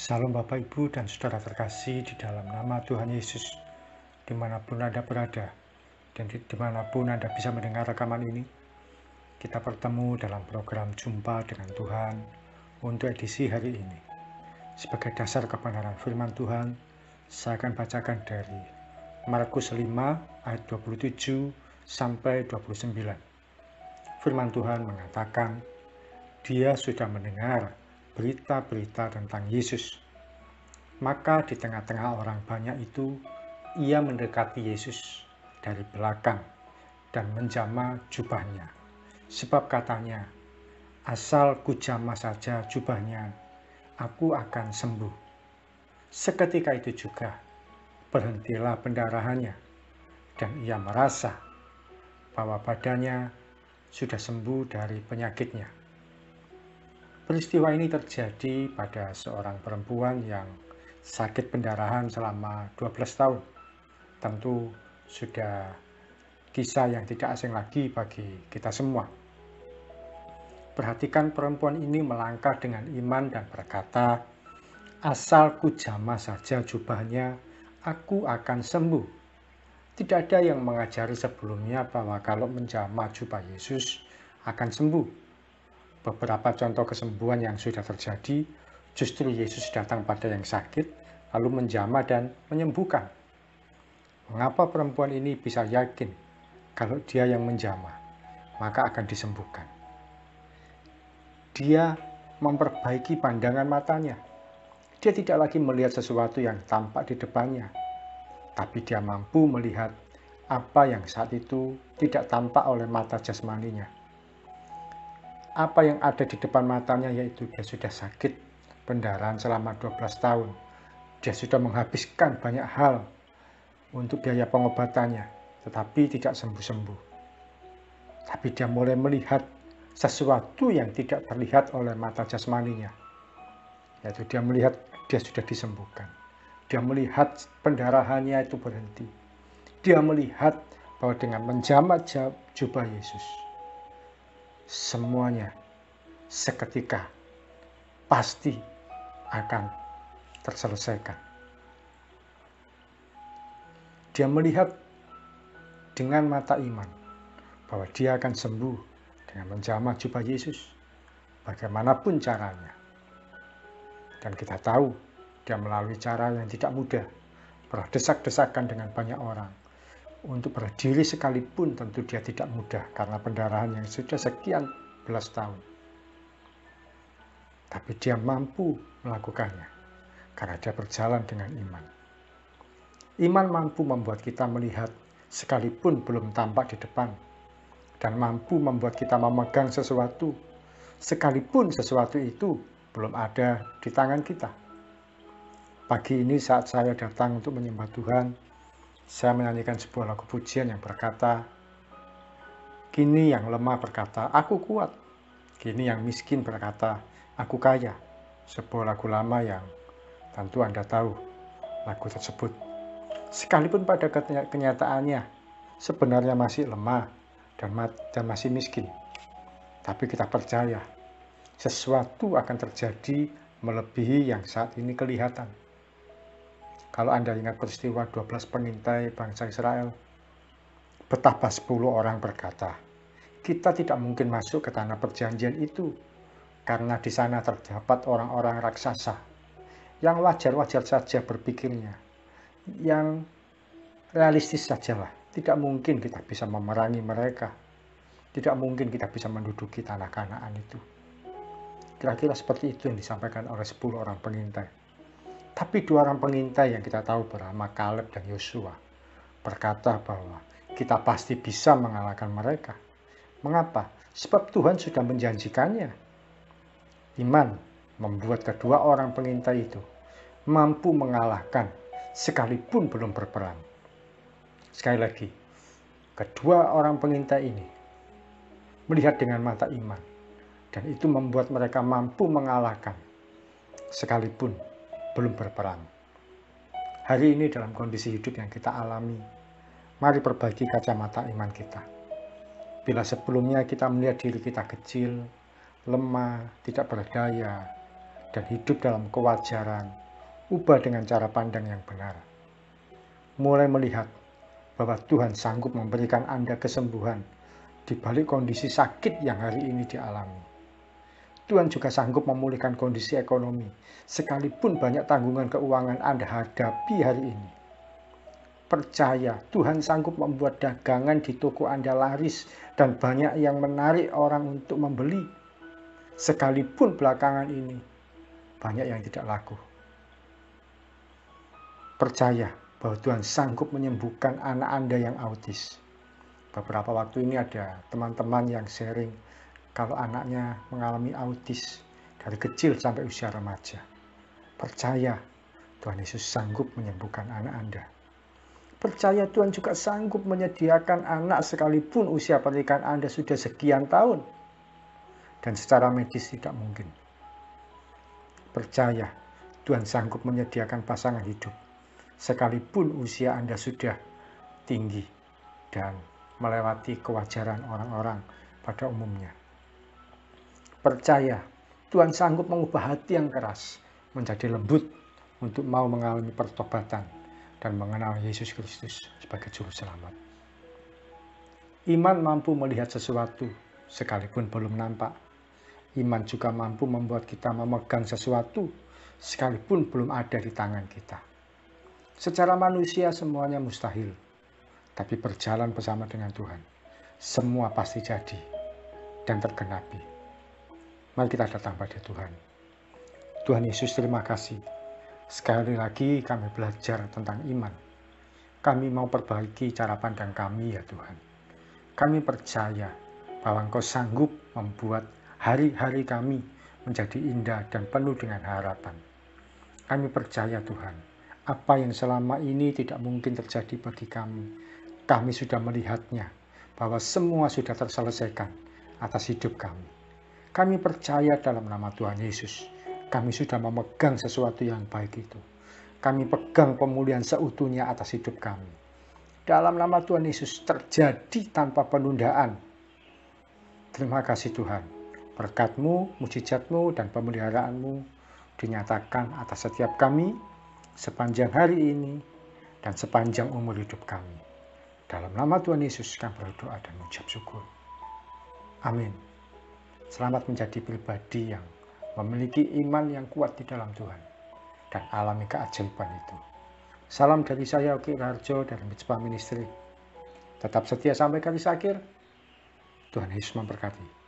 Salam Bapak Ibu dan Saudara terkasih di dalam nama Tuhan Yesus, dimanapun Anda berada, dan dimanapun Anda bisa mendengar rekaman ini. Kita bertemu dalam program Jumpa dengan Tuhan untuk edisi hari ini. Sebagai dasar kebenaran firman Tuhan, saya akan bacakan dari Markus 5 ayat 27 sampai 29. Firman Tuhan mengatakan, dia sudah mendengar berita-berita tentang Yesus. Maka di tengah-tengah orang banyak itu, ia mendekati Yesus dari belakang dan menjamah jubahnya. Sebab katanya, asal kujamah saja jubahnya, aku akan sembuh. Seketika itu juga, berhentilah pendarahannya, dan ia merasa bahwa badannya sudah sembuh dari penyakitnya. Peristiwa ini terjadi pada seorang perempuan yang sakit pendarahan selama 12 tahun. Tentu sudah kisah yang tidak asing lagi bagi kita semua. Perhatikan, perempuan ini melangkah dengan iman dan berkata, asal kujamah saja jubahnya, aku akan sembuh. Tidak ada yang mengajari sebelumnya bahwa kalau menjamah jubah Yesus akan sembuh. Beberapa contoh kesembuhan yang sudah terjadi, justru Yesus datang pada yang sakit, lalu menjamah dan menyembuhkan. Mengapa perempuan ini bisa yakin kalau dia yang menjamah, maka akan disembuhkan? Dia memperbaiki pandangan matanya. Dia tidak lagi melihat sesuatu yang tampak di depannya, tapi dia mampu melihat apa yang saat itu tidak tampak oleh mata jasmaninya. Apa yang ada di depan matanya yaitu dia sudah sakit pendarahan selama 12 tahun. Dia sudah menghabiskan banyak hal untuk biaya pengobatannya, tetapi tidak sembuh-sembuh. Tapi dia mulai melihat sesuatu yang tidak terlihat oleh mata jasmaninya, yaitu dia melihat dia sudah disembuhkan. Dia melihat pendarahannya itu berhenti. Dia melihat bahwa dengan menjamah jubah Yesus, semuanya seketika pasti akan terselesaikan. Dia melihat dengan mata iman bahwa dia akan sembuh dengan menjamah jubah Yesus, bagaimanapun caranya. Dan kita tahu dia melalui cara yang tidak mudah, berdesak-desakan dengan banyak orang. Untuk berdiri sekalipun tentu dia tidak mudah karena pendarahan yang sudah sekian belas tahun. Tapi dia mampu melakukannya karena dia berjalan dengan iman. Iman mampu membuat kita melihat sekalipun belum tampak di depan, dan mampu membuat kita memegang sesuatu sekalipun sesuatu itu belum ada di tangan kita. Pagi ini saat saya datang untuk menyembah Tuhan, saya menyanyikan sebuah lagu pujian yang berkata, kini yang lemah berkata, aku kuat. Kini yang miskin berkata, aku kaya. Sebuah lagu lama yang tentu Anda tahu lagu tersebut. Sekalipun pada kenyataannya sebenarnya masih lemah dan masih miskin. Tapi kita percaya sesuatu akan terjadi melebihi yang saat ini kelihatan. Kalau Anda ingat peristiwa 12 pengintai bangsa Israel, betapa 10 orang berkata, kita tidak mungkin masuk ke tanah perjanjian itu, karena di sana terdapat orang-orang raksasa, yang wajar-wajar saja berpikirnya, yang realistis sajalah. Tidak mungkin kita bisa memerangi mereka. Tidak mungkin kita bisa menduduki tanah Kanaan itu. Kira-kira seperti itu yang disampaikan oleh 10 orang pengintai. Tapi 2 orang pengintai yang kita tahu bernama Kaleb dan Yosua berkata bahwa kita pasti bisa mengalahkan mereka. Mengapa? Sebab Tuhan sudah menjanjikannya. Iman membuat kedua orang pengintai itu mampu mengalahkan sekalipun belum berperang. Sekali lagi, kedua orang pengintai ini melihat dengan mata iman, dan itu membuat mereka mampu mengalahkan sekalipun belum berperang. Hari ini dalam kondisi hidup yang kita alami, mari perbaiki kacamata iman kita. Bila sebelumnya kita melihat diri kita kecil, lemah, tidak berdaya, dan hidup dalam kewajaran, ubah dengan cara pandang yang benar. Mulai melihat bahwa Tuhan sanggup memberikan Anda kesembuhan di balik kondisi sakit yang hari ini dialami. Tuhan juga sanggup memulihkan kondisi ekonomi, sekalipun banyak tanggungan keuangan Anda hadapi hari ini. Percaya, Tuhan sanggup membuat dagangan di toko Anda laris dan banyak yang menarik orang untuk membeli. Sekalipun belakangan ini banyak yang tidak laku. Percaya bahwa Tuhan sanggup menyembuhkan anak Anda yang autis. Beberapa waktu ini ada teman-teman yang sharing kalau anaknya mengalami autis dari kecil sampai usia remaja. Percaya, Tuhan Yesus sanggup menyembuhkan anak Anda. Percaya Tuhan juga sanggup menyediakan anak sekalipun usia pernikahan Anda sudah sekian tahun dan secara medis tidak mungkin. Percaya Tuhan sanggup menyediakan pasangan hidup sekalipun usia Anda sudah tinggi dan melewati kewajaran orang-orang pada umumnya. Percaya Tuhan sanggup mengubah hati yang keras menjadi lembut untuk mau mengalami pertobatan dan mengenal Yesus Kristus sebagai Juru Selamat. Iman mampu melihat sesuatu sekalipun belum nampak. Iman juga mampu membuat kita memegang sesuatu sekalipun belum ada di tangan kita. Secara manusia semuanya mustahil, tapi berjalan bersama dengan Tuhan, semua pasti jadi dan tergenapi. Mari kita datang pada Tuhan. Tuhan Yesus, terima kasih. Sekali lagi kami belajar tentang iman. Kami mau perbaiki cara pandang kami ya Tuhan. Kami percaya bahwa Engkau sanggup membuat hari-hari kami menjadi indah dan penuh dengan harapan. Kami percaya Tuhan, apa yang selama ini tidak mungkin terjadi bagi kami sudah melihatnya, bahwa semua sudah terselesaikan atas hidup kami. Kami percaya dalam nama Tuhan Yesus, kami sudah memegang sesuatu yang baik itu. Kami pegang pemulihan seutuhnya atas hidup kami. Dalam nama Tuhan Yesus terjadi tanpa penundaan. Terima kasih Tuhan. Berkat-Mu, mujizat-Mu, dan pemeliharaanmu dinyatakan atas setiap kami sepanjang hari ini dan sepanjang umur hidup kami. Dalam nama Tuhan Yesus kami berdoa dan mengucap syukur. Amin. Selamat menjadi pribadi yang memiliki iman yang kuat di dalam Tuhan dan alami keajaiban itu. Salam dari saya, Oki Raharjo dari Mitsubah Ministry. Tetap setia sampai garis akhir. Tuhan Yesus memberkati.